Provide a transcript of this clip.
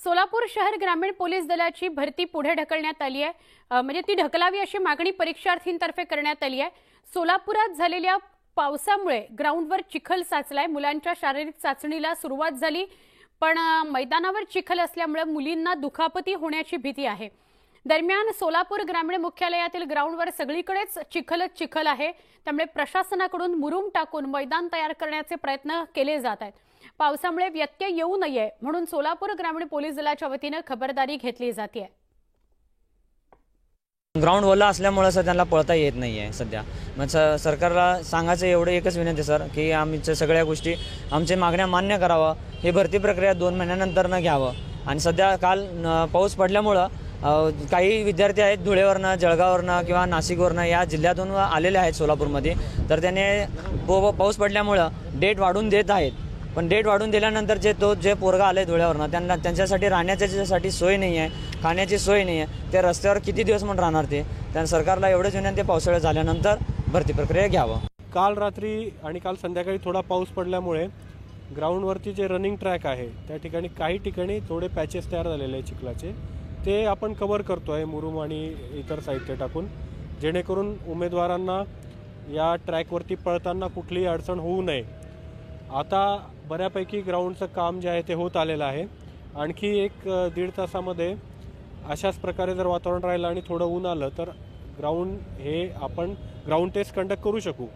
सोलापूर शहर ग्रामीण पोलीस दलाची भरती पुढे ढकलण्यात आली आहे। म्हणजे ती ढकलावी अशी मागणी परीक्षार्थींतर्फे करण्यात आली आहे। सोलापुरात झालेल्या पावसामुळे ग्राउंडवर चिखल साचलाय। मुलांच्या शारीरिक चाचणीला सुरुवात झाली, पण मैदानावर चिखल असल्यामुळे मुलींना दुखापती होण्याची भीती आहे। दरम्यान सोलापूर ग्रामीण मुख्यालयातील ग्राउंडवर सगळीकडेच चिखलच चिखल आहे, त्यामुळे प्रशासनाकडून मुरुम टाकून मैदान तयार करण्याचे प्रयत्न केले जात आहेत। पावसामुळे व्यत्यय येऊ नये म्हणून सोलापूर ग्रामीण पोलीस दलाच्या वतीने खबरदारी घेतली जाते। ग्राउंड ओला असल्यामुळे सर त्यांना पळता येत नाहीये सध्या। म्हणजे सरकारला सांगायचं एवढं एकच विनंती सर की आमच्या सगळ्या गोष्टी आमच्या मागण्या मान्य करावं। ही भरती प्रक्रिया 2 महिन्यानंतर न घ्यावं। आणि सध्या काल पाऊस पडल्यामुळे काही विद्यार्थी आहेत धुळेवरनं, जळगाववरनं किंवा नाशिकवरनं या जिल्ह्यातून आलेले आहेत सोलापूरमध्ये। तर त्याने पाऊस पडल्यामुळे डेट वाढून देत आहेत, पण डेट वाढून दिल्यानंतर जे पोरगा आले धुळ्यावरनं त्यांच्यासाठी राहण्याची सोय नाही आहे, खाण्याची सोय नाही आहे। ते रस्त्यावर किती दिवस म्हणून राहणार ते? त्या सरकारला एवढंच विनंती पावसाळ्यात झाल्यानंतर भरती प्रक्रिया घ्यावं। काल रात्री आणि काल संध्याकाळी थोडा पाऊस पडल्यामुळे ग्राउंडवरती जे रनिंग ट्रॅक आहे त्या ठिकाणी काही ठिकाणी थोडे पॅचेस तयार झालेले आहे चिखलाचे, ते आपण कव्हर करतोय मुरुम आणि इतर साहित्य टाकून, जेणेकरून उमेदवारांना या ट्रॅकवरती पळताना कुठलीही अडचण होऊ नये। आता बऱ्यापैकी ग्राउंडचं काम जे आहे ते होत आलेलं आहे। आणखी 1-1.5 तासामध्ये अशाच प्रकारे जर वातावरण राहिलं आणि थोडं ऊन आलं तर आपण ग्राउंड टेस्ट कंडक्ट करू शकू।